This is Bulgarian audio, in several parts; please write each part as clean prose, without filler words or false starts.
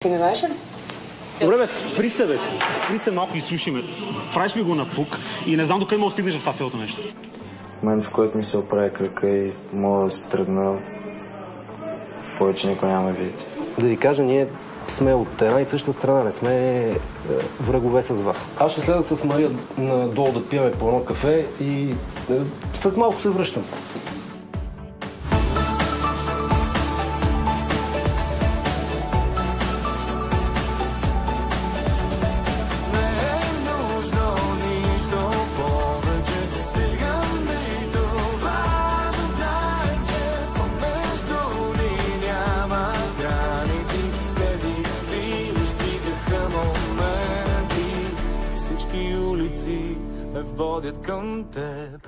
Ти не знаеш ли? Добре, бе, спри се, бе. Спри се малко и слушай ме. Правиш ми го на пук и не знам докъде мога да стигнеш в това цялото нещо. В момент, в който ми се оправя крака и мога да се тръгна, повече никой няма да види. Да ви кажа, ние сме от една и съща страна, не сме врагове с вас. Аз ще следа с Мария надолу да пиеме по едно кафе и след малко се връщам. Водят към теб.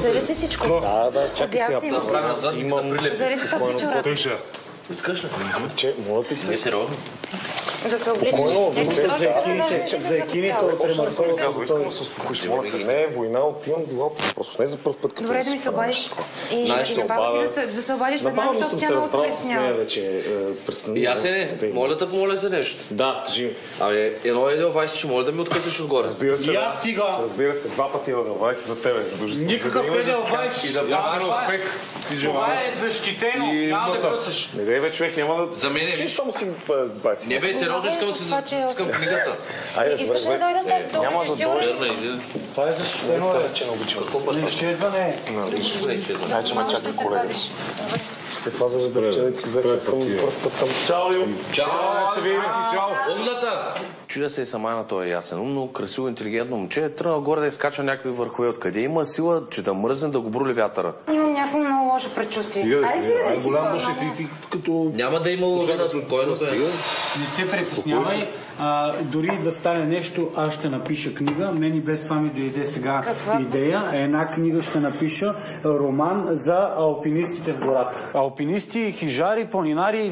Зари си всичко. Да, чакай сега. Имам... Зари си това пичора. Тъйша. Искаш ли? Моля ти се. Сериозно? Да се обличаш. За екините от ремаркова, искам да се успокоиш. Не е война, отивам до лапа. Просто не за първ път. Добре, да ми се обадиш. И набавя ти да се обадиш веднага, защото тя много се улеснява. И аз моля да помоля за нещо. Да, кажи. Абе, едно Вайс, че моля да ми откъсаш отгоре. Разбира се. Я стига. Разбира се, два пъти Вайс за тебе. Никакъв Вайс. И да вярваш успех. Това е защитено. Няма да късаш. Не бе, човек, няма да... За мен е. Не бе, сериозно искам книгата. Искаш ли да дойда с теб? Няма да дойдеш. Това е защитено. Каза, че не обичам. Не изчезване. Значи ме чака колега. Ще се паза за бърча, ти за съм първ път там. Чао, Лио! Чао! Се видим, чао! Умната! Чудя се и сама на този ясен, умно, красиво, интелигентно момче. Тръгна горе да изкачва някакви върхове. Откъде има сила, че да мръзне да го брули вятъра? Имам някакво много лошо предчувствие. Голям мъж ти като... Няма да има ловина, спокойно се. Не се притеснявай. Дори да стане нещо, аз ще напиша книга. Мен и без това ми дойде сега идея. Една книга ще напиша, роман за алпинистите в гората. Алпинисти, хижари, планинари,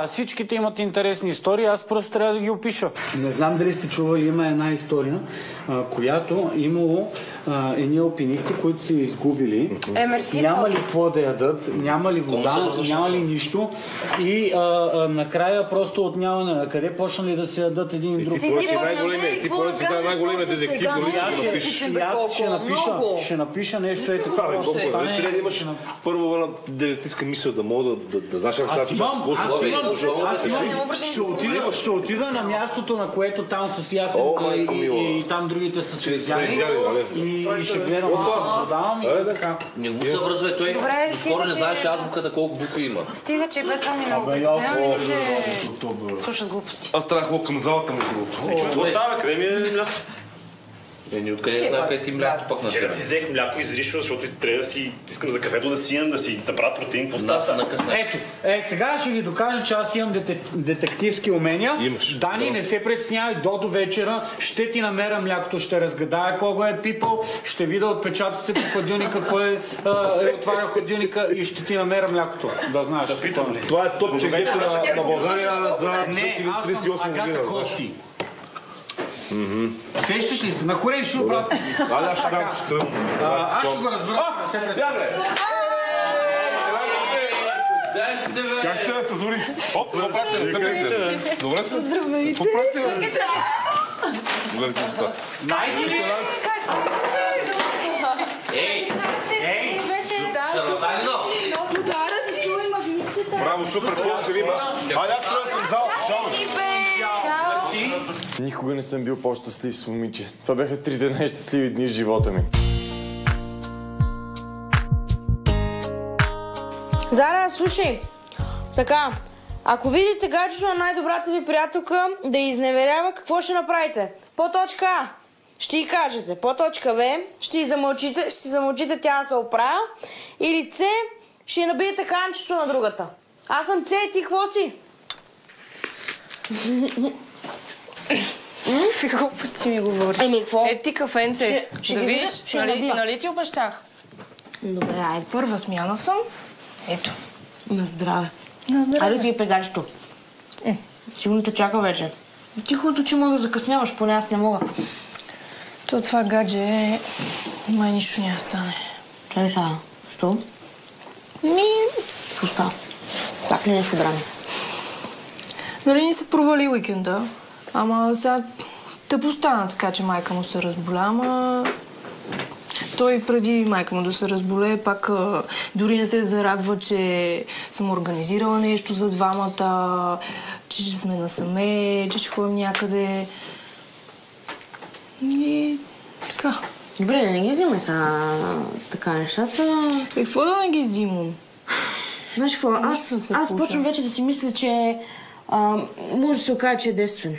всичките имат интересни истории, аз просто трябва да ги опиша. Не знам дали сте чували, има една история, която имало едни алпинисти, които са изгубили. Няма ли какво да ядат, няма ли вода, няма ли нищо и накрая просто от нямане на къде почнали да се ядат един и друг. Ти поне си най-големия детектив, ще напиша нещо ето какво ще стане. Трябва да имаш първо детективска мисъл, да мога да знаеш как става. Ще отида на мястото, на което там с Ясен и там другите са се изяли и ще гледам, продавам и така. Не го се връзвай, той скоро не знаеш азбуката колко букви има. Стига, че без това ми много притеснявам и не се слушат глупости. Аз трябва да ходя към залата между другото. Какво става? Къде ми е мляко? Ни откъде не знам къде ти млято пък на Вчера си взех мляко изрично, защото трябва да си искам за кафето да си имам, да си направя протеин. Какво става? Ето, сега ще ви докажа, че аз имам детективски умения. Дани, не се притеснявай, до вечера ще ти намеря млякото, ще разгадая кого е пипал, ще видя отпечата се по хладилника, кой е отварял хладилника и ще ти намеря млякото. Да знаеш. Да питам ли? Това е топ човек на България за 2038 година. Агата Кости. Сещаш ли се? На хорей ще обратно. Аз ще дам, аз ще го разбера. Как сте да се дори? Оп, добре сме. Здравейте. Чакайте. Гледайте места. Найди ли? Как сте? Ей! Шарлатанино! Подаръци! Браво, супер, после се видим. Айде, аз тръгвам към зала. Никога не съм бил по-щастлив с момиче. Това бяха 3 най-щастливи дни в живота ми. Зара, слушай. Така, ако видите гаджето на най-добрата ви приятелка да изневерява, какво ще направите? По точка А ще й кажете. По точка Б ще замълчите тя да се оправя. Или С ще й набиете канчето на другата. Аз съм С и ти какво си? Какви глупости ми говориш? Еми, какво? Ето ти кафенце. Да видиш, нали ти обещах? Добре, айде. Първа смяна съм. Ето. На здраве. На здраве. Айде ти е прегарището. Сигурно те чака вече. Ти хубавото, че мога да закъсняваш, поне аз не мога. То това гадже, май нищо няма стане. Чай сега, що? Какво става? Так ли нещо драми? Нали ни се провали уикенда, ама сега тъпо стана така, че майка му се разболя, ама... Той преди майка му да се разболее, пак дори не се зарадва, че съм организирала нещо за двамата, че ще сме насаме, че ще ходим някъде. И така. Добре, да не ги взимай сега така нещата. Какво да не ги взимам? Знаеш какво, аз почвам вече да си мисля, че може да се окаже, че е девствен.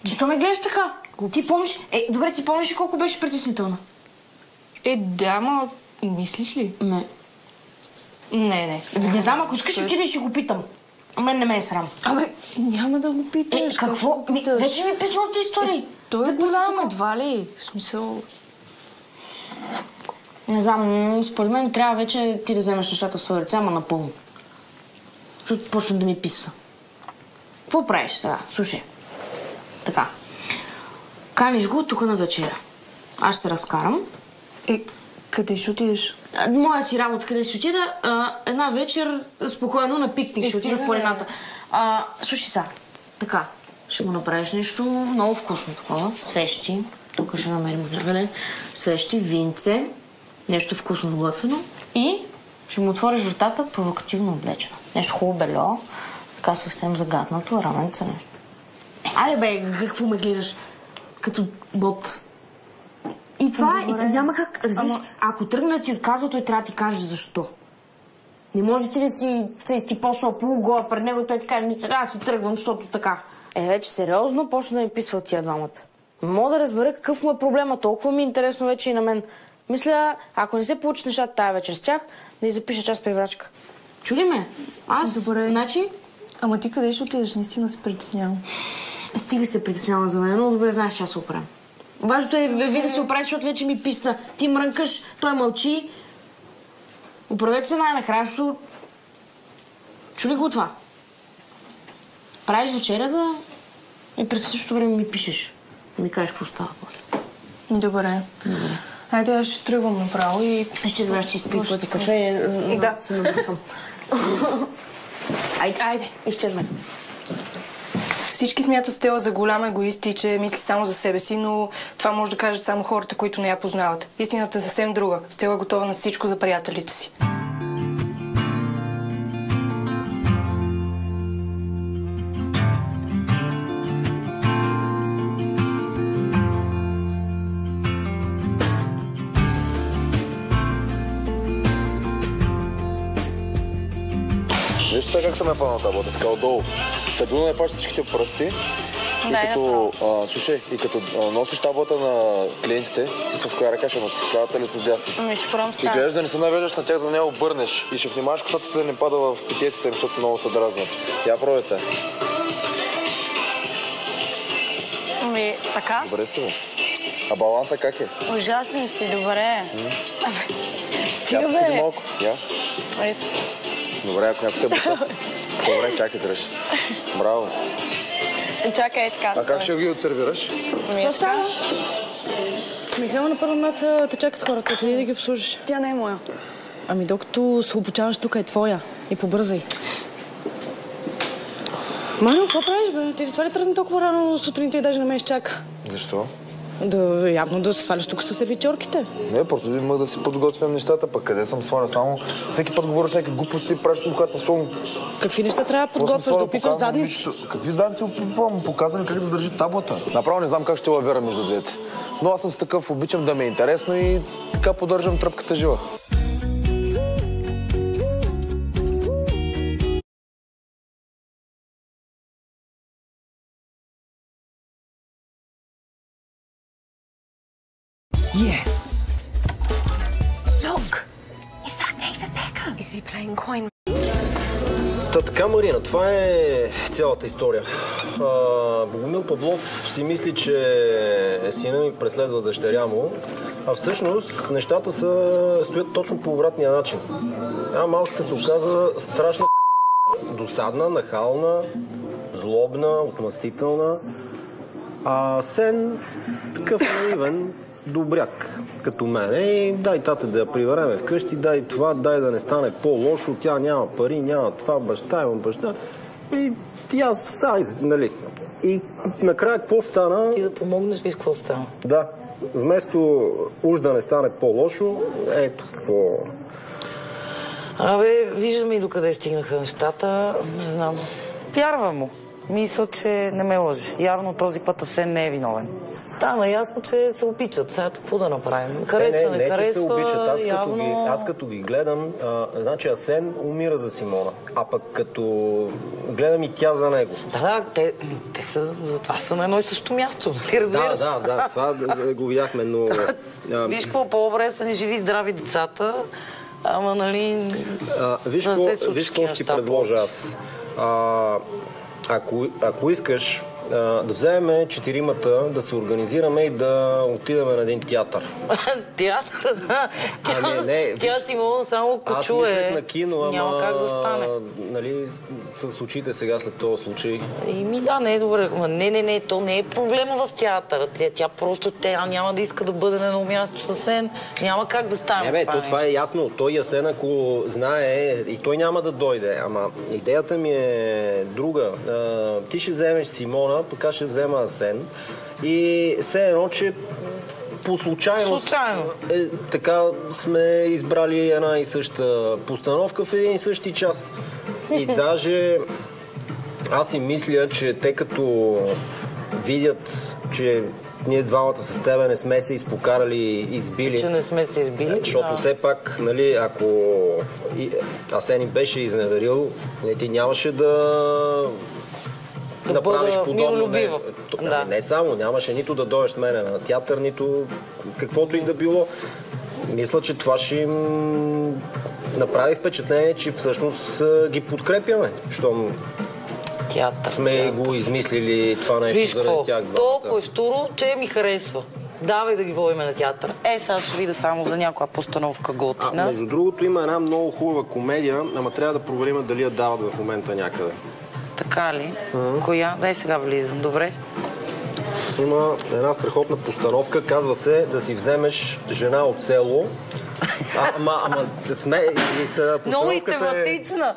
Защо ме гледаш така? Ти помниш? Добре, ти помниш колко беше притеснителна? Да, ма мислиш ли? Не. Не. Не знам, ако искаш отида и ще го питам. Мен не ме е срам. Абе, няма да го питаш. Какво? Вече ми писна от истории. Той е голям, едва ли? В смисъл... Не знам, според мен трябва вече ти да вземеш нещата в своя ръце, ама напълно. Защото почна да ми писва. Какво правиш сега? Слушай. Така. Каниш го тук на вечеря. Аз ще се разкарам. Къде ще отидеш? Моя си работа, къде ще отида. Една вечер спокойно на пикник ще отида в планината. Слушай сега. Така. Ще му направиш нещо много вкусно такова. Свещи. Тук ще намерим гледане. Свещи, винце. Нещо вкусно сготвено. И ще му отвориш вратата провокативно облечено. Нещо хубаво бельо. Така съвсем загаднато. Раменца нещо. Айде бе, какво ме гледаш? Като бот. И това няма как, разбираш, ако тръгна ти отказва, той трябва да ти каже защо. Не може ти да си посла полугола пред него, той ти каже, сега си тръгвам, защото така. Вече сериозно почна да ми писва от тия двамата. Мога да разбера какъв му е проблема, толкова ми е интересно вече и на мен. Мисля, ако не се получи нещата тая вечер с тях, да й запиша част преврачка. Чули ме? Добре. Значи? Ама ти къде ще отидеш? Наистина се притеснявам. Стига се притеснява за мен, но добре знаеш, че аз се оправям. Важното е вие да се оправиш, защото вече ми писна. Ти мрънкаш, той мълчи. Оправете се най-накрая, защото... Чули го това? Правиш вечеря да... И през същото време ми пишеш. Да ми кажеш какво става после. Добре. Айде, аз ще тръгвам направо и... Ще забравяш, че изпи твоето кафе. Да. Се набърсам. Айде, изчезвай. Всички смятат Стела за голям егоист и че мисли само за себе си, но това може да кажат само хората, които не я познават. Истината е съвсем друга. Стела е готова на всичко за приятелите си. Виж сега как съм я фанал тази бота, така отдолу. Стабилно не фаща всичките пръсти. И като, слушай, и като носиш тази бота на клиентите, ти с коя ръка ще носиш, лявата ли с дясна? Ще пробвам и гледаш да не се навеждаш на тях, за да не я обърнеш. И ще внимаваш косата да не пада в питиетите им, защото много се дразнат. Я пробвай се. Така? Добре си, бе. А баланса как е? Ужасен си, добре. Стига, бе. Малко. Я. Ето. Добре, ако някой те бъта. Добре, чакай, дръж. Браво. Чакай, така. А как ще ги отсервираш? Какво става? Михайла на първа маса те чакат хората, отиди да ги обслужиш. Тя не е моя. Ами докато се обучаваш тук е твоя. И побързай. Марио, какво правиш, бе? Ти затова ли тръгна толкова рано сутринта и даже не ме изчака? Защо? Явно да се сваляш тук с сервитьорките. Не, просто имах да си подготвям нещата, пък къде съм сваля само. Всеки път говориш някакви глупости и правиш когато на Какви неща трябва да подготвяш, да опитваш задници? Какви задници опитвам? Показвам как да държи таблата. Направо не знам как ще лавира между двете. Но аз съм с такъв, обичам да ми е интересно и така поддържам тръпката жива. Yes. Look, is that David Beckham? Is he playing coin? Така, Марина, това е цялата история. Богомил Павлов си мисли, че сина ми преследва дъщеря му, а всъщност нещата стоят точно по обратния начин. Малката се оказа страшна досадна, нахална, злобна, отмъстителна. А Сен такъв наивен добряк, като мен. Дай тата да я прибереме вкъщи, дай това, дай да не стане по-лошо, тя няма пари, няма това, баща, имам баща. И аз, нали. И накрая какво стана? Ти да помогнеш, виж какво стана. Да. Вместо уж да не стане по-лошо, ето какво... Виждаме и докъде стигнаха нещата. Не знам. Вярвам му. Мисля, че не ме лъжи. Явно този път Асен не е виновен. Стана ясно, че се обичат. Сега какво да направим? Харесва, не харесва, че се обичат. явно... Аз като ги гледам, значи Асен умира за Симона. А пък като гледам и тя за него. Да, те са, затова са на едно и също място. Разбираш? Да, това го видяхме, но... Виж какво, по-добре са ни живи и здрави децата, ама нали... Виж какво ще ти предложа аз. Ако искаш да вземем четиримата, да се организираме и да отидем на един театър. Театър? Не, тя Симона само ако чуе. Аз мислех на кино, няма как да стане. Нали, с очите сега след този случай. Да, не е добре. Не, то не е проблема в театъра. Тя просто няма да иска да бъде на едно място с Асен. Няма как да стане. Това е ясно. Той Асен, ако знае, и той няма да дойде. Ама идеята ми е друга. Ти ще вземеш Симона, пък ще взема Асен. И все едно, че по случайност така сме избрали една и съща постановка в един и същи час. И даже аз си мисля, че те като видят, че ние двамата с тебе не сме се изпокарали и избили. Че не сме се избили. Защото все пак, нали, ако Асен им беше изневерил, ти нямаше да направиш подобно. Не само, нямаше нито да дойдеш мене на театър, нито каквото и да било. Мисля, че това ще им направи впечатление, че всъщност ги подкрепяме. Щом сме го измислили това нещо заради тях. Толкова е щуро, че ми харесва. Давай да ги водим на театър. Сега ще видя само за някоя постановка готина. Между другото има една много хубава комедия, ама трябва да проверим дали я дават в момента някъде. Така ли? Коя? Дай сега влизам. Добре. Има една страхотна постановка, казва се да си вземеш жена от село. Много и тематична.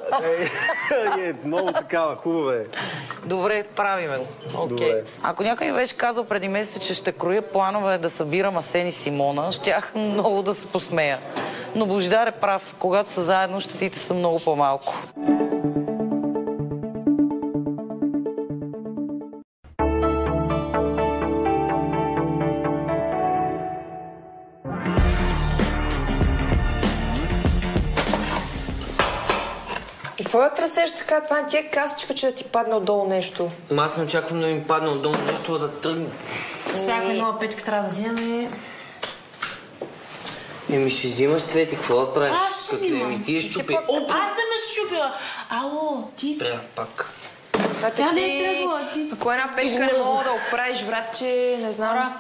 Много такава, хубава е. Добре, правиме го. Okay. Ако някой беше казал преди месец, че ще кроя планове да събирам Асен и Симона, щях много да се посмея. Но Божидар е прав. Когато са заедно, щетите са много по-малко. Какво я трасеш така? Това не ти е касичка, че да ти падне отдолу нещо. Аз не очаквам да ми падне отдолу нещо, да тръгне. Всяка нова печка трябва да взимаме. Ще взимаш цвети, какво да правиш? Аз ще взимам. Ти е щупи. Аз съм я щупила. Ало, ти... Трябва пак. Тя не е тръгвала, ти... Ако една печка не мога да оправиш, братче, не знам.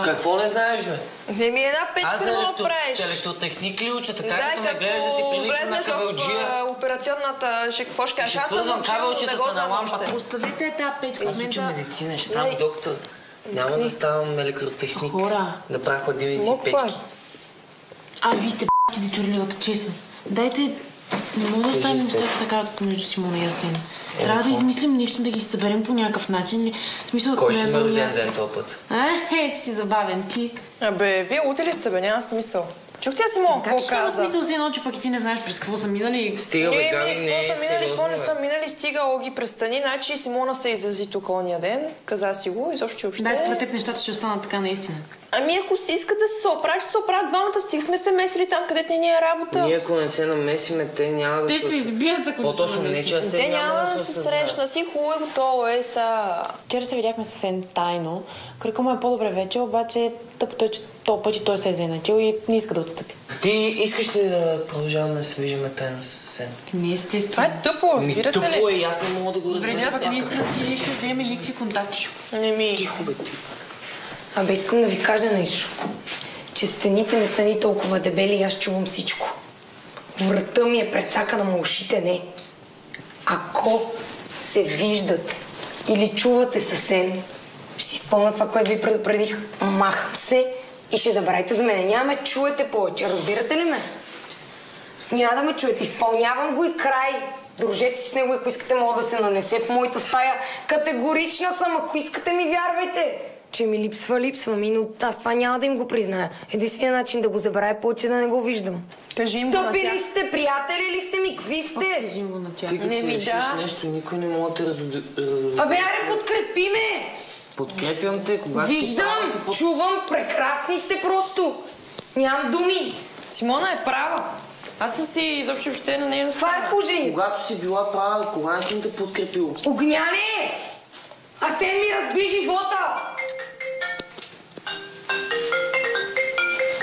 Какво не знаеш, бе? Една печка не мога да правиш. Аз електротехник ли уча? Така като ме гледаш да ти прилича на кабелджия. Операционната, какво ще кажеш? Ще свързвам кабелчетата на лампата. Оставете тази печка. Аз уча медицина, ще ставам доктор. Няма да ставам електротехник. Да правя хладилници и печки. Вие сте п***ти да чурлигата, честно. Дайте, не мога да оставим нещата така между Симона и Асен. Трябва да измислим нещо, да ги съберем по някакъв начин. Кой ще ме рожден ден този път? Че си забавен ти. Вие лути ли сте, бе? Няма смисъл. Чухте си Симон какво каза? Как ще има смисъл си едно, че пък и ти не знаеш през какво са минали? Стига, бе, Габи, не е сериозно, какво не са минали, стига, ги престани. Значи Симона се изрази тук ония ден. Каза си го, изобщо въобще. Да, според теб нещата ще останат така наистина. Ако си иска да се оправиш, ще се оправят двамата. Стиг сме се месили там, където не ни е работа. Ние ако не се намесиме, те няма да се... Те се избият, ако не се намесим. Те няма да се срещнат. Ти хубаво е готово, са. Вчера се видяхме с Сен тайно. Кръка му е по-добре вече, обаче тъпото е, че този път и той се е занатил и не иска да отстъпи. Ти искаш ли да продължаваме да се виждаме тайно с Сен? Не, естествено. Това е тъпо, разбирате ли? Тъпо е и аз не мога да го разбера. Добре, пък не иска да ти ще вземе никакви контакти. Тихо, бе, ти. Искам да ви кажа нещо. Че стените не са ни толкова дебели и аз чувам всичко. Врата ми е прецакана, на ушите не. Ако се виждате или чувате със Сен, ще си изпълня това, което ви предупредих. Махам се и ще забравите за мене. Няма ме чуете повече, разбирате ли ме? Няма да ме чуете, изпълнявам го и край. Дружете си с него, ако искате, мога да се нанесе в моята стая. Категорична съм, ако искате ми вярвайте. Че ми липсва ми, но аз това няма да им го призная. Единственият начин да го забравя повече да не го виждам. Кажи им го на тях. Тъпи ли сте, приятели ли сте ми, какви сте? Кажи им го на тях. Ти като си решиш нещо, никой не може да те разобеди. Абе, аре, подкрепи ме! Подкрепям те, когато виждам, чувам, прекрасни сте просто. Нямам думи. Симона е права. Аз съм си изобщо въобще на нейна страна. Това е положение. Когато си била права, кога не съм те подкрепил? Огняне! Асен ми разби живота!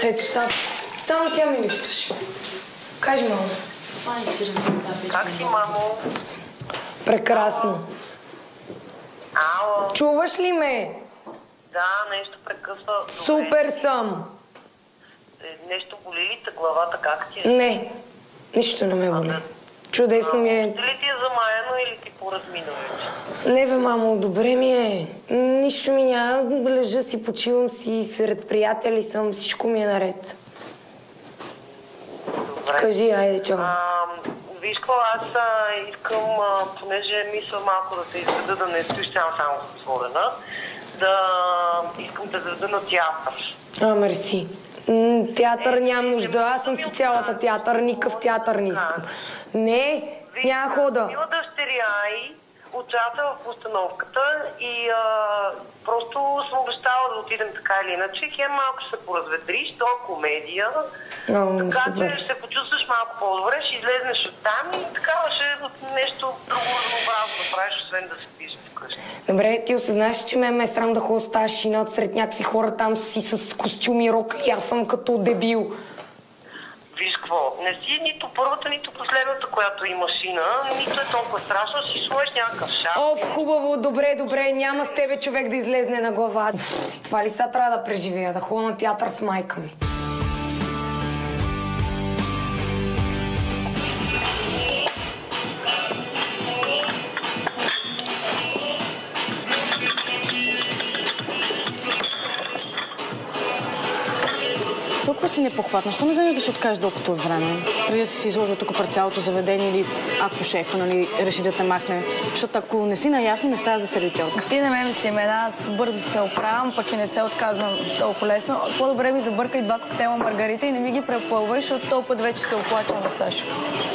Ето само тя ми липсваше. Кажи, мамо. Как си, мамо? Прекрасно. Ало. Чуваш ли ме? Да, нещо прекъсва. Супер съм. Нещо боли ли те главата, как ти е? Не, нищо не ме боли. Чудесно ми е. Дали ти е замаяно или ти поразминало? Не бе, мамо, добре ми е. Нищо ми няма. Лежа си, почивам си, сред приятели съм, всичко ми е наред. Добре. Кажи, айде, чао. Виж какво, аз искам, понеже мисля малко да те изведа, да не стоиш само затворена, искам да заведа на театър. Мерси. Театър нямам нужда. Аз съм си цялата театър. Никакъв театър не искам. Не, няма хода. Мила дъщеря и участва в постановката и просто съм обещала да отидем така или иначе. Хем малко ще се поразветриш, то е комедия. Така че ще се почувстваш малко по-добре, ще излезнеш от там и така ще нещо друго разнообразно да правиш, освен да се пиеш вкъщи. Добре, ти осъзнаеш, че ме е срам да ходя с тази шина сред някакви хора там си с костюми, рок и аз съм като дебил. Виж какво, не си нито първата, нито последната, която има шина, нито е толкова страшно, си сложиш някакъв шап. Хубаво, добре, няма с тебе човек да излезне на глава. Това ли сега трябва да преживея, да ходя на театър с майка ми? Толкова си непохватна. Що не вземеш да се откажеш докато е време? Преди да си изложил тук пред цялото заведение или ако шефа, нали, реши да те махне. Защото ако не си наясно, не става за сервитьорка. Ти не ме мисли, аз бързо се оправям, пък и не се отказвам толкова лесно. По-добре ми забъркай 2 коктейла маргарита и не ми ги препълвай, защото този път вече се оплача на Сашо.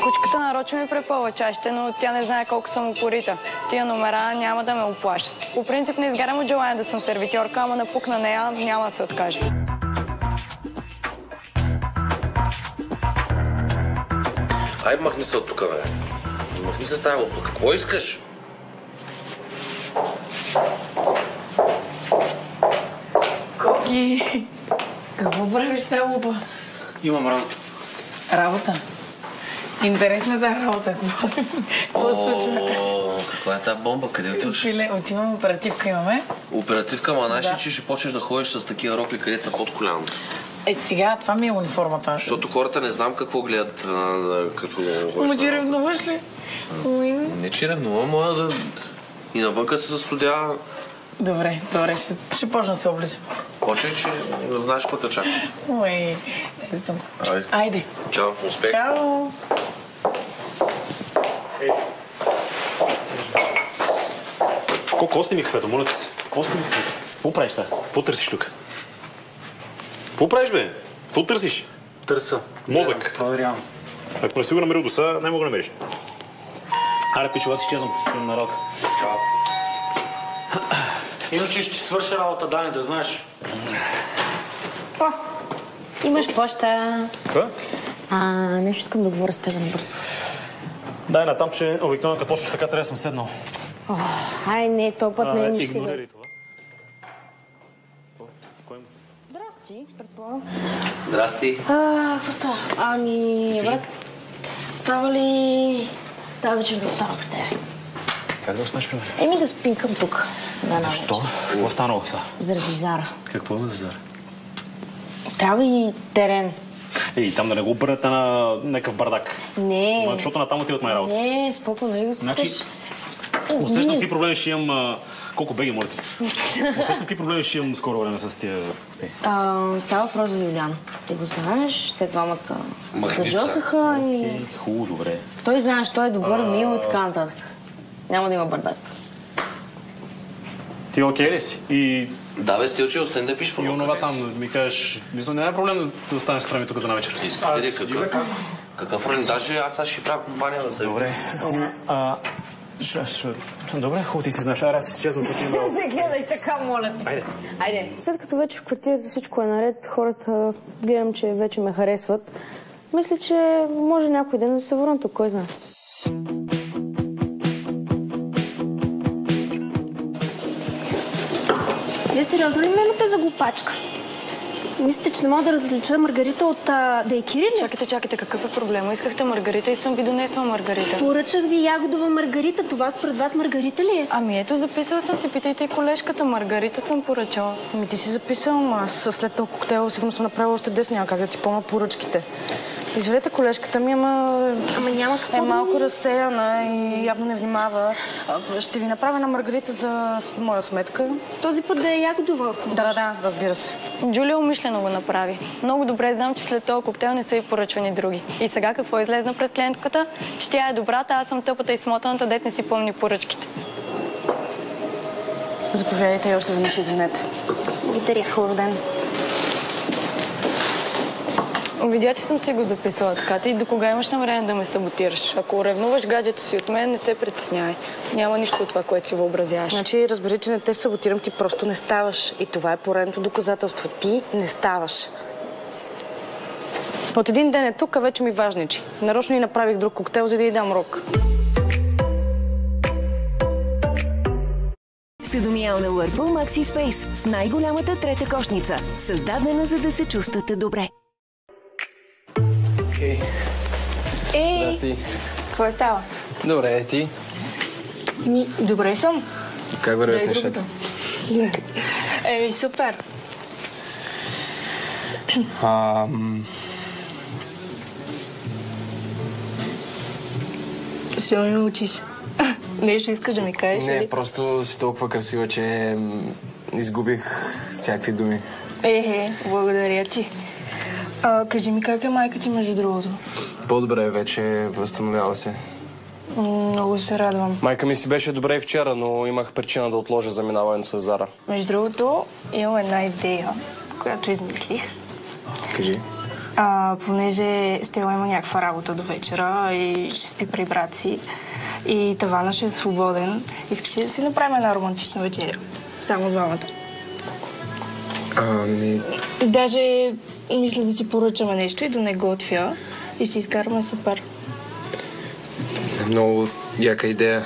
Кучката нарочно ми препълва чашите, но тя не знае колко съм упорита. Тия номера няма да ме оплащат. По принцип не изгарям от желание да съм сервитьорка, ама напук на нея няма да се откаже. Ай, махни се от тук, бе. Махни се с тази лупа. Какво искаш? Коки! Какво правиш тази лупа? Имам работа. Работа? Интересна е тази работа. Какво се случва? Каква е тази бомба? Къде отиваш? Отивам, оперативка имаме. Оперативка, ама знаеш ли, че ще почнеш да ходиш с такива рокли, където са под коляно? Сега, това ми е униформата. Защото хората не знам какво гледат, като ходиш. Ама ти ревнуваш ли? Не, че ревнувам, а да... И навънка се застудява. Добре, ще почна да се обличам. Почне, че да знаеш какво те чака. Ой, айде. Чао, успех. Чао. Кости ми кафето, моля ти се. Кости ми кафето. Какво правиш сега? Какво търсиш тук? Какво правиш, бе? Какво търсиш? Търса. Мозък. Проверявам. Ако не си го намерил до сега, не мога да намериш. Аре, пичо, аз изчезвам. Имам на работа. Чао. Иначе ще свърша работа, Дани, да знаеш. Имаш поща. Какво? Нещо искам да говоря с теб набързо. Дай натам, че обикновено като почваш така, трябва да съм седнал. Ай, не, този път не е нищо сега. Игнорирай това. Здрасти, предполагам. Здрасти. Какво става? Брат, става ли тази вечер да остана при тебе? Как да останеш при мен? Да спинкам тук. Защо? Какво станало сега? Заради Зара. Какво е за Зара? Трябва и терен. Ей, там да не го обърнете на някакъв бардак. Не. Защото натам отиват моя работа. Не, спокойно, нали го Значи, Усещам какви проблеми ще имам... Колко беги, моля се? Усещам какви проблеми ще имам скоро време с тия... Става въпрос за Юлиан. Ти го знаеш, те двамата се жосаха и... Хубаво, добре. Той знаеш, той е добър, мил и така нататък. Няма да има бардак. Ти окей ли си? И... Да, бе, Стилче, остани да пиш по и онова там, ми кажеш... Мисля, не е проблем да останеш страни тук за навечер. Ти си следи какъв проблем? Даже аз ще правя компания да се... Добре. Добре, хубаво ти си знаеш. Аз си изчезвам, защото има... Не гледай така, моля ти. Айде. След като вече в квартирата всичко е наред, хората гледам, че вече ме харесват. Мисля, че може някой ден да се върна тук, кой знае. Вие сериозно ли ме имате за глупачка? Мислите, че не мога да различа Маргарита от да е Кирил? Чакайте, какъв е проблема? Искахте Маргарита и съм ви донесла Маргарита. Поръчах ви ягодова Маргарита. Това според вас Маргарита ли е? Ами ето, записала съм си, питайте и колежката. Маргарита съм поръчала. Ами ти си записала, аз след този коктейл сигурно съм направила още 10, няма как да ти помня поръчките. Извинете, колежката ми, ама няма какво е малко разсеяна и явно не внимава. Ще ви направя една Маргарита за моя сметка. Този път да е ягодова. Да, разбира се. Джулия умишлено го направи. Много добре знам, че след този коктейл не са и поръчвани други. И сега какво излезна пред клиентката? Че тя е добрата, аз съм тъпата и смотаната, дет не си помни поръчките. Заповядайте и още веднъж извинете. Благодаря. Хубав ден. Видя, че съм си го записала така. Ти до кога имаш намерение да ме саботираш? Ако ревнуваш гаджето си от мен, не се притеснявай. Няма нищо от това, което си въобразяваш. Значи, разбери, че не те саботирам, ти просто не ставаш. И това е поредното доказателство. Ти не ставаш. От един ден е тук, а вече ми важничи. Нарочно и направих друг коктейл, за да й дам рок. Седомиална Whirlpool Maxi Space с най-голямата трета кошница. Създадена, за да се чувствате добре. Здрасти. Какво става? Добре, ти? Добре съм. Как вървят нещата? Супер. Защо ми учиш? Нещо искаш да ми кажеш? Не, просто си толкова красива, че изгубих всякакви думи. Благодаря ти. Кажи ми, как е майка ти, между другото? По-добре вече, възстановява се. Много се радвам. Майка ми си беше добре и вчера, но имах причина да отложа заминаването с Зара. Между другото, имам една идея, която измислих. Кажи. Понеже Стела има някаква работа до вечера и ще спи при брат си и тавана ще е свободен, искаш ли да си направим една романтична вечеря? Само двамата. Даже мисля да си поръчаме нещо и да не готвя и ще изкараме супер. Много яка идея.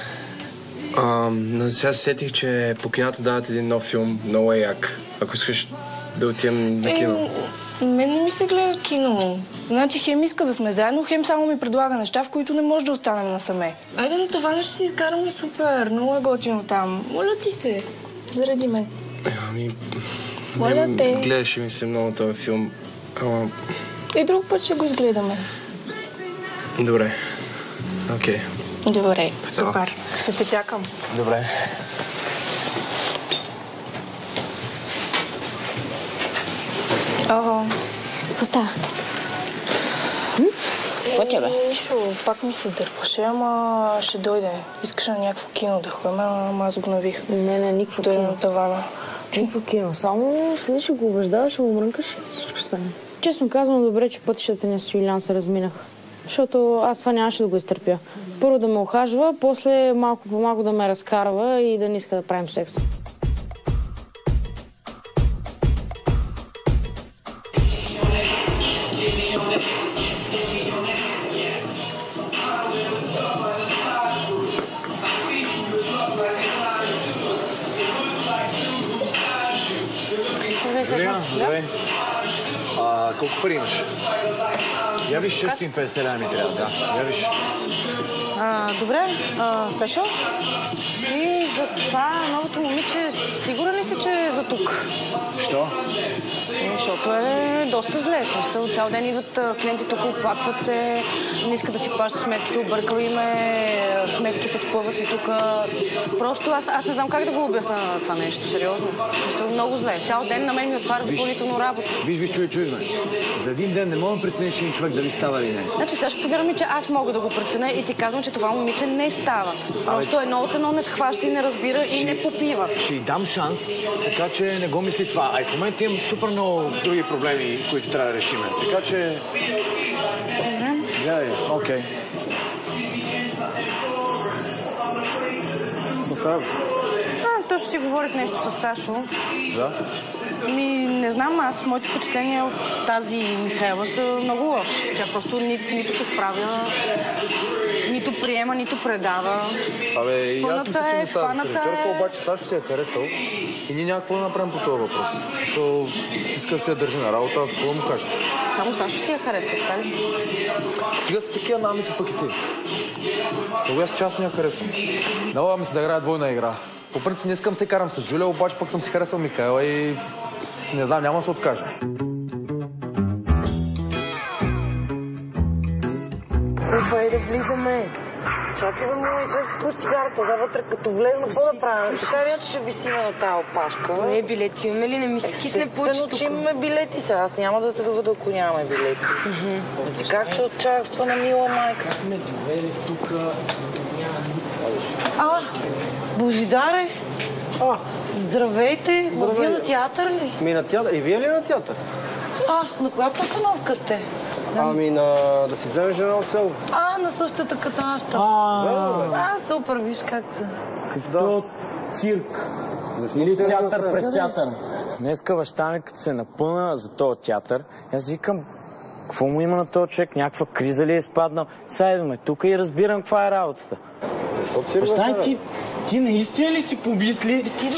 Но сега се сетих, че по кината дават един нов филм, много е як. Ако искаш да отидем на кино. Мен не ми се гледа кино. Значи хем иска да сме заедно, хем само ми предлага неща, в които не може да останем насаме. Айде на тавана ще си изкараме супер, много е готино там. Моля ти се, заради мен. Моля те. Гледаше ми се много този филм. И друг път ще го изгледаме. Добре. Окей. Добре, супер. Ще те чакам. Добре. Какво става? Какво тебе? Нищо, пак ми се дърпаше, ама ще дойде. Искаш на някакво кино да ходим, ама аз го навих. Не, никакво кино. Дойде на тавана. Никакво кино. Само седиш и го убеждаваш, го мрънкаш и всичко стане. Честно казвам, добре, че пътищата ни с Юлиан се разминаха. Защото аз това нямаше да го изтърпя. Първо да ме ухажва, после малко по малко да ме разкарва и да не иска да правим секс. Здравей. Колко пари имаш? Я виж 650 лева ми трябва, да. Я виж. Добре, Сашо, ти за това новото момиче сигурен ли си, че е за тук. Що? Защото е доста зле. Смисъл, цял ден идват клиенти тук, оплакват се, не искат да си плащат сметките, объркал им сметките, спъва се тук. Просто аз не знам как да го обясна това нещо, сериозно. Смисъл, много зле. Цял ден на мен ми отваря допълнително работа. Виж, чуй ме. За един ден не мога да прецениш един човек дали става или не. Значи сега ще повярвам, че аз мога да го преценя и ти казвам, че това момиче не става. Просто едно от едно не схваща и не разбира и не попива. Ще й дам шанс, така че не го мисли това. А и в момента имам супер много други проблеми, които трябва да решиме. Така че... Гледай, окей. Поставя. То ще си говорят нещо с Сашо. Да? Не знам, моите впечатления от тази Михайла са много лоши. Тя просто нито се справя, нито приема, нито предава. И аз мисля, че не става стажерка, обаче Сашо си е харесал и ние някакво да направим по този въпрос. Иска да се я държи на работа, аз какво да му кажа? Само Сашо си е харесал, така ли? Стига са такива намици пък и ти. Тогава аз част не я харесвам. Дала ми се да играя двойна игра. По принцип не искам се карам с Джулия, обаче пък съм си харесал Михайла и не знам, няма да се откажа. Уфа, да влизаме. Чакай да момиче да си пусти цигарата, завътре като влезна, какво да правим? Така ли, че ще висиме на тази опашка? Не, билети имаме ли? Не ми се кисне повече тук. Че имаме билети сега, аз няма да те доведа, ако нямаме билети. Как че отчаства на мила майка? Ме доведе тук. Божидаре! Здравейте! Вие на театър ли? Ми на театър. И вие ли на театър? На коя постановка сте? Да си вземеш една от село. На същата като нашата. Супер, виж как са. Като цирк. Или театър пред театър. Днеска баща ми, като се напъна за този театър, аз викам, какво му има на този човек? Някаква криза ли е спаднал? Сега идваме тук и разбирам каква е работата. Баща, ти наистина ли си помисли, че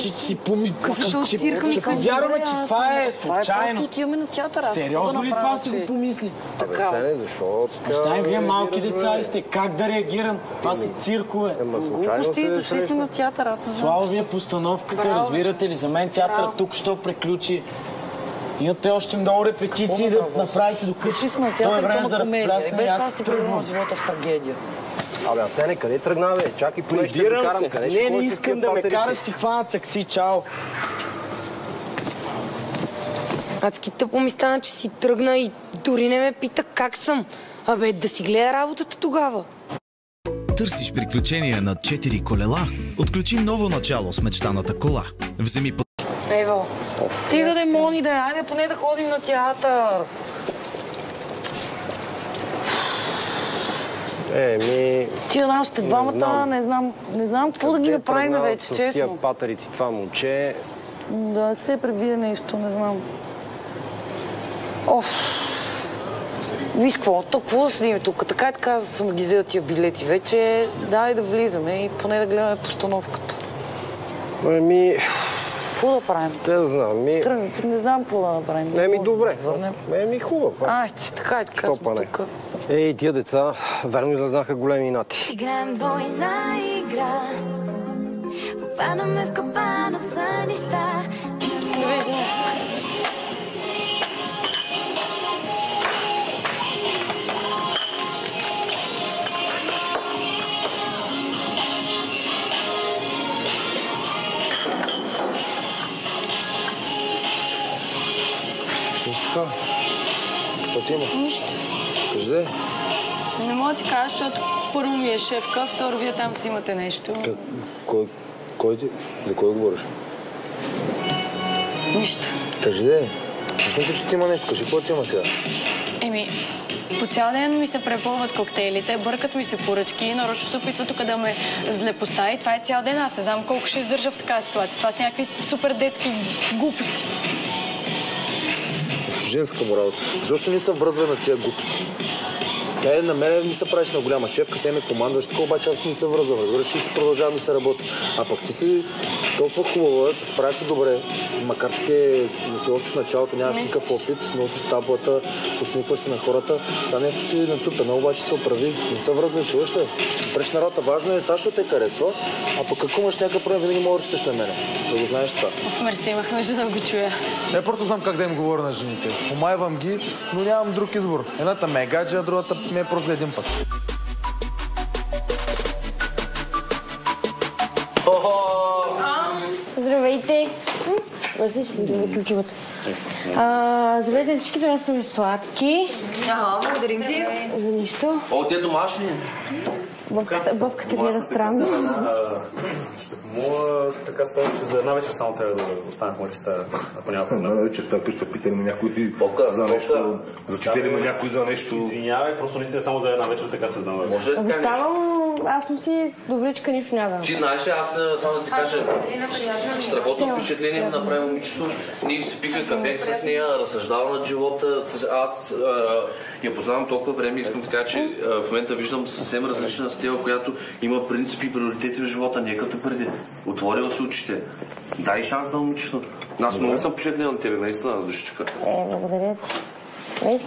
си повярваме, че това е случайност? Просто отиваме на театъра. Сериозно ли това си го помисли? Така. Защо? Баща, вие малки деца ли сте? Как да реагирам? Това са циркове. Глупости, дошли сме на театъра. Слава ви е постановката, разбирате ли? За мен театъра тук що приключи. Имате още много репетиции да направите до къщи. Това е време за разплясване и аз тръгвам. Живота в трагедия. Асене, къде тръгна, бе? Чакай, поне ще закарам. Не искам да ме караш, ще хвана такси, чао. Адски тъпо ми стана, че си тръгна и дори не ме пита как съм. Да си гледа работата тогава. Търсиш приключения на 4 колела? Отключи ново начало с мечтаната кола. Вземи по... Ево, стига да мони да айде поне да ходим на театър. Тия нашите двамата, не знам какво да ги направим вече, честно. С тия патерици това момче... Да се пребие нещо, не знам. Виж какво да седим тук, така и така съм ги взела тия билети вече, дай да влизаме и поне да гледаме постановката. Какво да правим? Те да знам. Не знам какво да направим. Добре. Хубаво. Така и така сме тук. Тия деца верно излезнаха големи инати. Играем двойна игра. Попадаме в капан от сънища. Довиждане. Що си така? Какво ти има? Нищо. Кажи де? Не мога да ти кажа, защото първо ми е шефка, второ вие там си имате нещо. Кой ти? За кой говориш? Нищо. Кажи де? Виждам ти, че ти има нещо. Кажи, какво ти има сега? По цял ден ми се препълват коктейлите, бъркат ми се поръчки, нарочно се опитва тук да ме злепостави. Това е цял ден. Аз не знам колко ще издържа в такава ситуация. Това са някакви супер детски глупости. Женска му работа. Защо не се връзва на тия глупости? Тя на мен ми се правиш на голяма шефка, се ме командваш, така обаче аз не се връзвам. Разбираш, и си продължавам да се работя. А пък ти си толкова хубава, справиш се добре, макар че ти си още в началото, нямаш никакъв опит, носиш таблата, посмихваш се на хората, сега нещо си нацупено, обаче се оправи, не се връзвай, чуваш ли? Ще преш на работа, важно е Сашо те харесва, а пък ако имаш някакъв проблем, винаги можеш да щеш на мене, да го знаеш това. Мерси, имах нужда да го чуя. Не просто знам как да им говоря на жените, омайвам ги, но нямам друг избор. Едната ме е гадже, а другата ме е просто един път. Здравейте! Здравейте, ключовата. Здравейте, всички това са ми сладки. Благодарим ти. За нищо. О, те домашни. Бабката гледа странно. Ще помоля, така става, че за една вечер само трябва да остана в моята стая, ако няма проблем. Една вечерта къща питали ме някой за нещо, зачитали ме някой за нещо. Извинявай, просто наистина само за една вечер така се знава. Може ли така нещо? Оставам, аз съм си добричка, нищо няма. Ти знаеш, аз само да ти кажа, страхотно впечатление ми направи момичето. Ние си пихме кафе с нея, разсъждава над живота. Аз я познавам толкова време и искам така, че в момента виждам съвсем различна стила, която има принципи и приоритети в живота, не като преди. Отворила си очите. Дай шанс на момичето. Аз много съм впечатлен на тебе, наистина, душичка. Благодаря ти.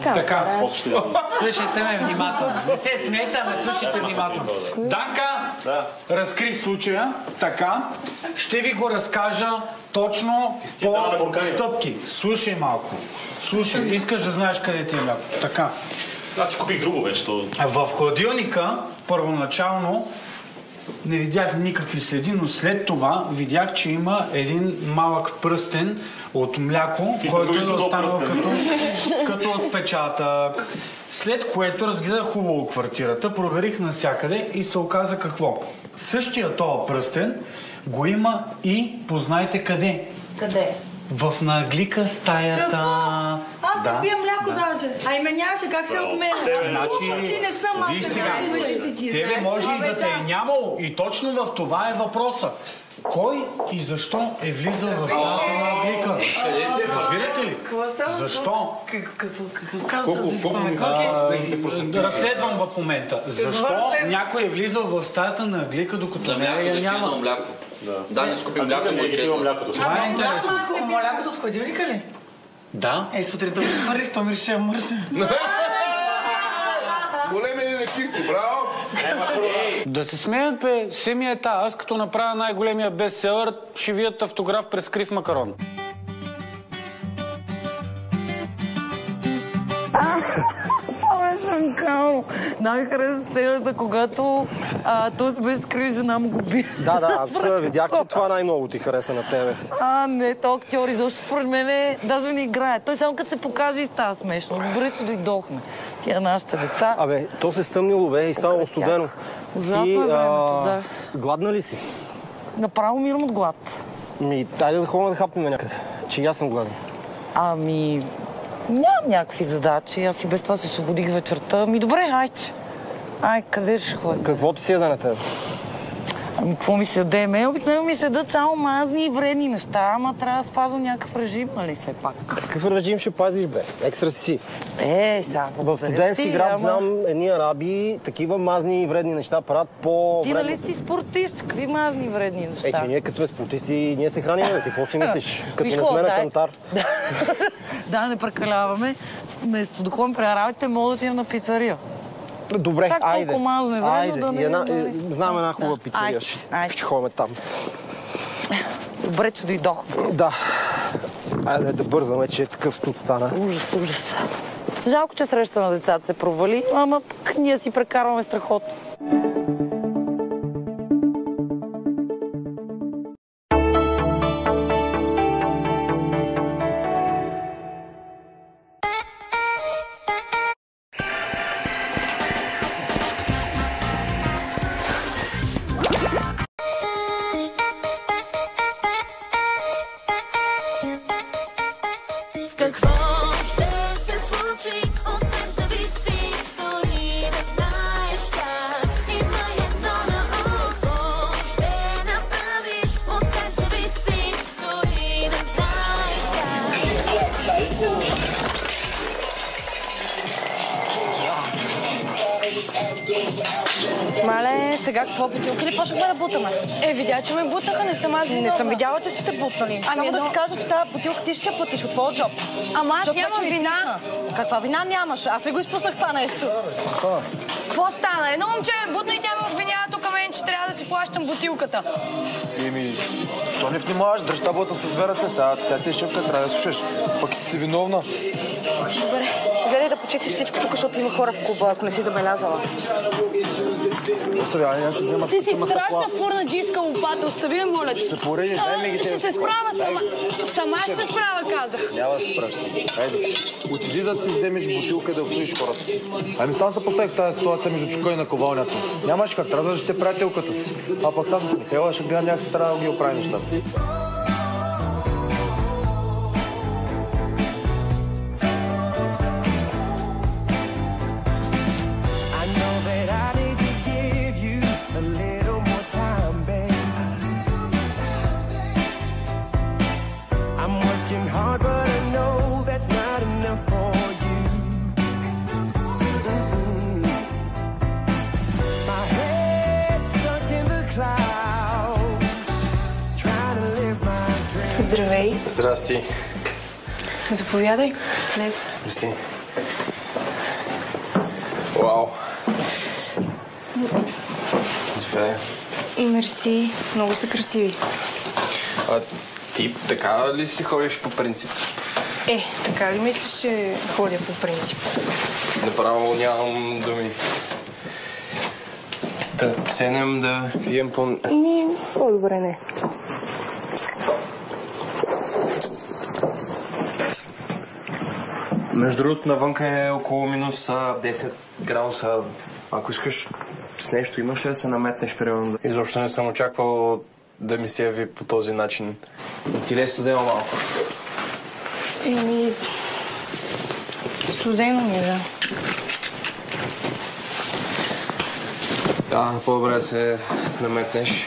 Така, слушайте ме внимателно. Не се смейте, ами слушайте внимателно. Данка, разкри случая, така. Ще ви го разкажа точно по стъпки. Слушай малко. Слушай, искаш да знаеш къде ти е мляко. Така. Аз си купих друго вече. В хладилника, първоначално, не видях никакви следи, но след това видях, че има един малък пръстен от мляко, който е останал като отпечатък. След което разгледах хубаво квартирата, проверих навсякъде и се оказа какво? Същия този пръстен го има и познайте къде. Къде? В наглика стаята. Какво? Аз не пия мляко даже. А и ме нямаше, как се отменя? Значи, ти не съм, аз виж сега, тебе може и да те е нямало. И точно в това е въпроса. Кой и защо е влизал в стаята на Аглика? Разбирате ли? Защо? Какво казва? Разследвам в момента. Защо някой е влизал в стаята на Аглика, докато нея я няма? Да, не скупим мляко, му е честно. Това е интересно. Млякото от хладилника ли? Да. Сутринта го хвърлих, то мирише мърша. Големи ли кирци, браво! Да се смеят, бе, семията. Аз като направя най-големия бестселър, ще видят автограф през крив макарон. Най-хареса сцената, когато той се беше скрил, жена му го би. Да, аз видях, че това най-много ти хареса на тебе. Не, то актьор изобщо според мен даже не играе. Той само като се покаже и става смешно. Добре, че дойдохме. Тия нашите деца. Абе, то се стъмнило, бе, и станало студено. Ужасно е времето, да. Гладна ли си? Направо умирам от глад. Дай да ходим да хапнем някъде, че и аз съм гладен. Нямам някакви задачи. Аз и без това се освободих вечерта. Добре, хайде. Къде ще ходим? Какво ти си яде на тебе? Какво ми се яде? Обикновено ми се ядат само мазни и вредни неща, ама трябва да спазвам някакъв режим, нали все пак. Какъв режим ще пазиш, бе? Екстра си. Сега. В студентски град знам едни араби, такива мазни и вредни неща правят по... Ти нали си спортист? Какви мазни и вредни неща? Че ние като сме спортисти, ние се храним, ти какво си мислиш? Като не сме на кантар. Да, не прекаляваме. Вместо да ходим при арабите, мога да отидем на пицария. Добре, айде. Знам една хубава пицария. Ще ходим там. Добре, че дойдохме. Да. Айде да бързаме, че такъв студ стана. Ужас. Жалко, че среща на децата се провали, ама ние си прекарваме страхотно. От теб зависи, дори не знаеш как. сега какво бутилки ли почнахме да бутаме? Видя, че ме бутнаха, не съм аз виновна. Не съм видяла, че сте бутнали. Само да ти кажа, че тази бутилка ти ще се платиш от твоя джоб. Ама аз нямам вина. Каква вина нямаш? Аз ли го изпуснах това нещо? Какво стана? Едно момче ме бутна и тя ме обвинява тук мен, че трябва да си плащам бутилката. Що не внимаваш? Дръж таблата с две ръце. Сега тя ти е шепка, трябва да слушаш. Пък си виновна. Добре, гледай да почистиш всичко тук, защото има хора в клуба, ако не си забелязала. Оставя, аз ще взема. Ти си страшна фурнаджийска лопата, остави ме, моля ти. Ще се порежеш, дай ми ги. Ще се справя сама. Сама ще се справя, казах. Няма да се справиш сама. Хайде, отиди да си вземеш бутилка и да обсъдиш хората. Ами сам се поставих в тази ситуация между чука и наковалнята. Нямаш как, трябва да защите приятелката си. А пък сега с Михайла ще гледам някак си трябва да ги оправи нещата. Здравей. Здрасти. Заповядай. Влез. Прости. Вау. Заповядай. Мерси. Много са красиви. Ти така ли си ходиш по принцип? Така ли мислиш, че ходя по принцип? Направо нямам думи. Да седнем да пием по... По-добре не. Между другото, навънка е около минус 10 градуса. Ако искаш с нещо, имаш ли да се наметнеш, примерно? Изобщо не съм очаквал да ми се яви по този начин. Ти ли е студено малко? Студено ми е, да. Да, по-добре да се наметнеш.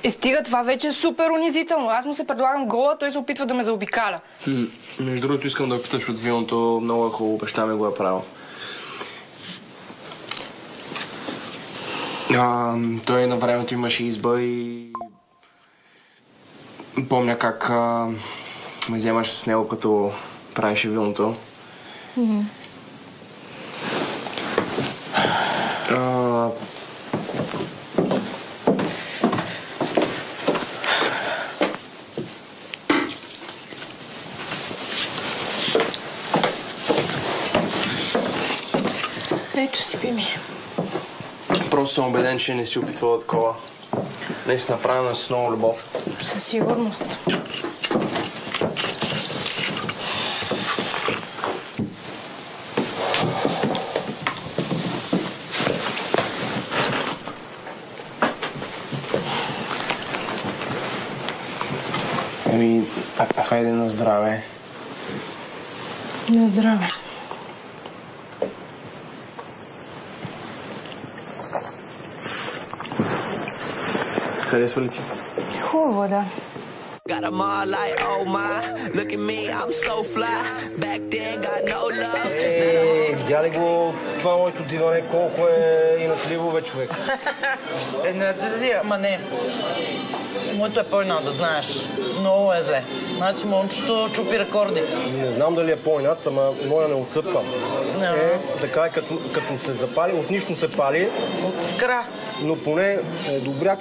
Стига, това вече е супер унизително. Аз му се предлагам гола, той се опитва да ме заобикаля. Между другото, искам да опиташ от виното. Много е хубаво, баща ми го е правил. Той на времето имаше изба и... Помня как ме вземаше с него, като правеше виното. Ето си, пи ми. Просто съм убеден, че не си опитвала такова. Наистина направена с много любов. Със сигурност. Хайде на здраве. На здраве. Харесва ли ти? Хубаво, да. Got them all like, oh my, look at me, I'm so fly. Back then, got no love. Видя ли го това моето диване, колко е инатливо бе, човек? Не си, ама не. Моето е по-инат, да знаеш. Много е зле. Значи момчето чупи рекорди. Не знам дали е по-инат, ама моя не отцъпва. Така е, като се запали, от нищо се пали. От скра. Но поне е добряк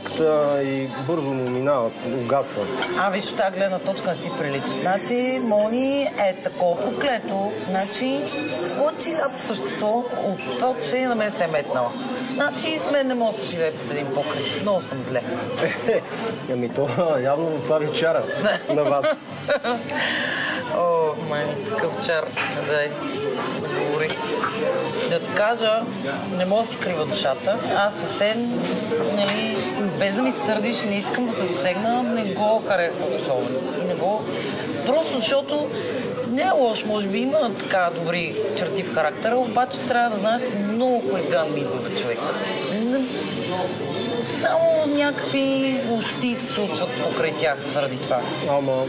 и бързо му минава, угасва. Виж, от тази гледна точка си прилича. Значи, Мони е такова проклето. Значи, по-чилято същество от това отношение на мен се е метнала. Значи, с мен не мога да се живее под един покрив. Много съм зле. Ами то явно това ви чара на вас. О, такъв чар. Дай, да говори. Да ти кажа, не мога да си крива душата. Аз съвсем, нали, без да ми се сърдиш, не искам да те засегна, не го харесвам особено. И не го... Просто защото не е лош, може би има така добри черти в характера, обаче трябва да знаеш много хулиган ми идва човек. Само някакви лошти се случват покрай тях заради това. Ама,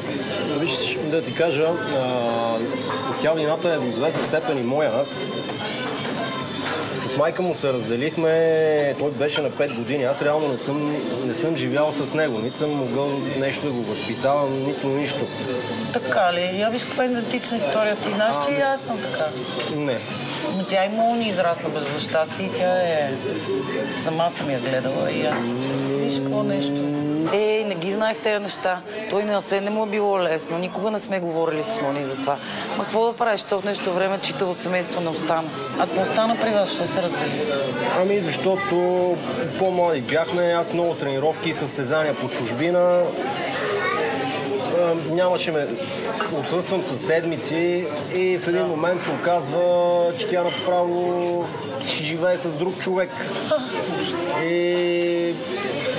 виж, да ти кажа, тя вината е до известна степен и моя. Аз с майка му се разделихме, той беше на 5 години. Аз реално не съм живял с него. Нито съм могъл нещо да го възпитавам, нито нищо. Така ли? Я виж каква идентична история. Ти знаеш, че и аз съм така. Не. Но тя и Мони израсна без баща си и тя сама съм я гледала и аз. Виж какво нещо. Не ги знаех тези неща. Той на се не му е било лесно. Никога не сме говорили с Мони за това. Ма какво да правиш? То в нещо време читаво семейство не остана. Ако остана при вас, що се раздели? Ами защото по-млади бяхме, аз много тренировки и състезания по чужбина. Нямаше отсъствам със седмици и в един момент се оказва, че тя направо си живее с друг човек. И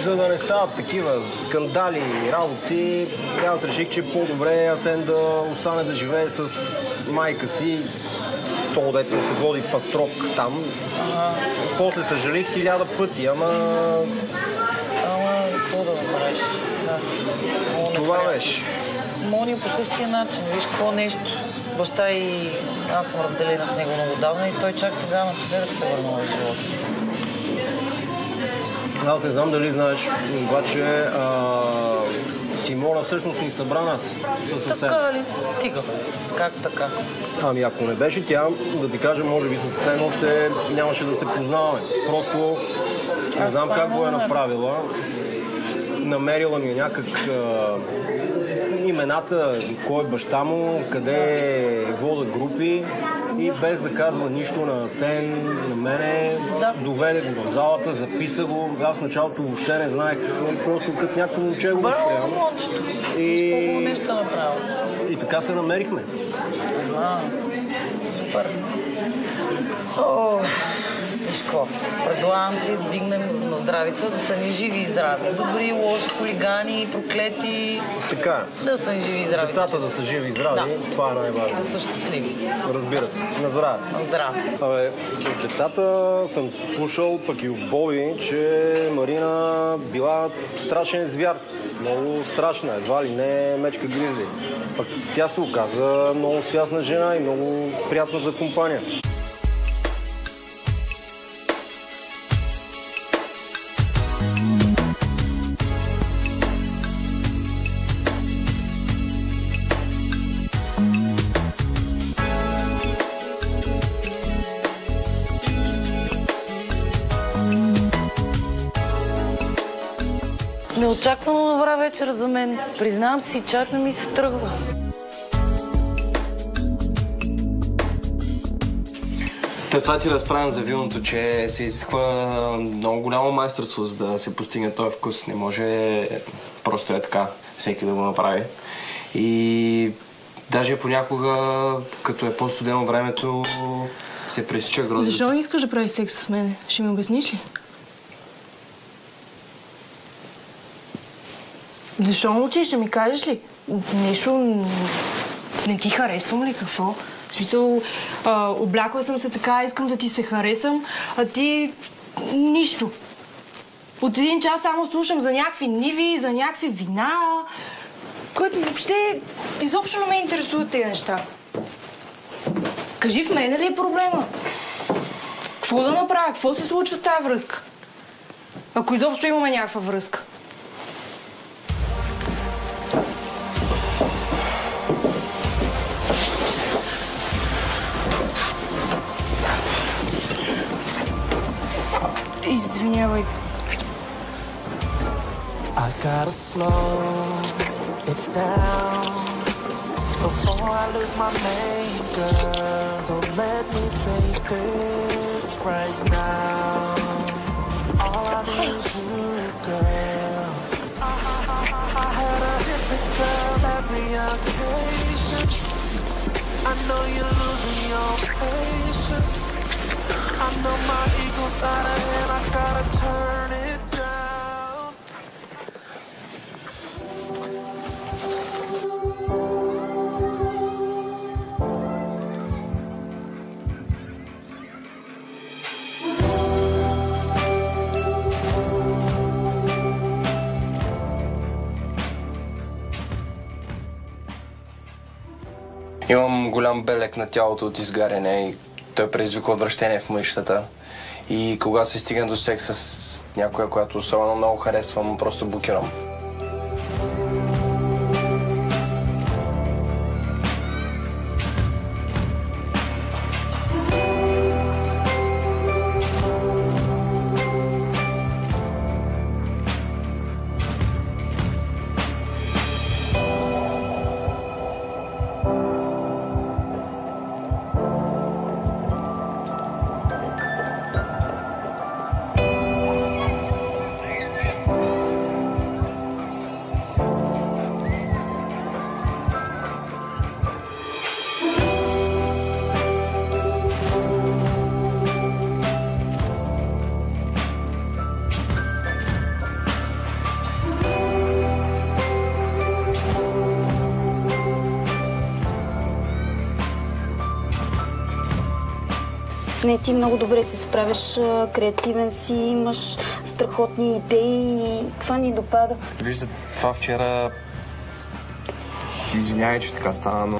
за да не стават такива скандали и работи, аз реших, че по-добре Асен да остане да живее с майка си. То, дето се води пастрок там. После съжалих 1000 пъти, ама какво да направиш? Това беше. Мони по същия начин, виж какво нещо. Баща и аз съм разделена с него много давна и той чак сега напоследък се върна в живота. Аз не знам дали знаеш, обаче Симона всъщност ни събра нас със съвсем. Така ли? Стига. Как така? Ами ако не беше тя, да ти кажа, може би със съвсем още нямаше да се познаваме. Просто не знам как го е направила. Намерила ми някак имената, кой е баща му, къде водят групи и без да казва нищо на Асен, на мене, доведе го в залата, записа го. Аз в началото въобще не знаех, просто като някакво момче го възприема. И нещо направо. И така се намерихме. Супер. Виж какво, предлагам ти да дигнем на здравица, да са ни живи и здрави. Добри, лоши, хулигани, проклети. Така. Да са ни живи и здрави. Децата да са живи и здрави, това е най-важно. И да са щастливи. Разбира се. На здраве. На здраве. От децата съм слушал, пък и от Боби, че Марина била страшен звяр. Много страшна, едва ли не мечка гризли. Пък тя се оказа много свясна жена и много приятна за компания. Неочаквано добра вечер за мен. Признавам си, чак не ми се тръгва. Това ти разправям за виното, че се изисква много голямо майсторство, за да се постигне този вкус. Не може просто е така всеки да го направи. И даже понякога, като е по-студено времето, се пресича грозата. Защо не искаш да правиш секс с мен? Ще ми обясниш ли? Защо мълчиш? Ще ми кажеш ли? Нещо не ти харесвам ли? Какво? В смисъл, облякла съм се така, искам да ти се харесам, а ти нищо. От един час само слушам за някакви ниви, за някакви вина, което въобще изобщо не ме интересуват тези неща. Кажи, в мене ли е проблема? Какво да направя? Какво се случва с тази връзка? Ако изобщо имаме някаква връзка. Извинявай. I gotta slow it down before I lose my main girl. So let me say this right now. All I need is you, girl. I had a different girl every occasion. I know you're losing your patience. I know my ego's out of hand, I gotta turn it down. Имам голям белек на тялото от изгаряне и той предизвиква отвращение в мъщата. И когато се стигне до секс с някоя, която особено много харесвам, просто блокирам. Не, ти много добре се справяш, креативен си, имаш страхотни идеи и това ни допада. Вижда, това вчера... Извинявай, че така стана, но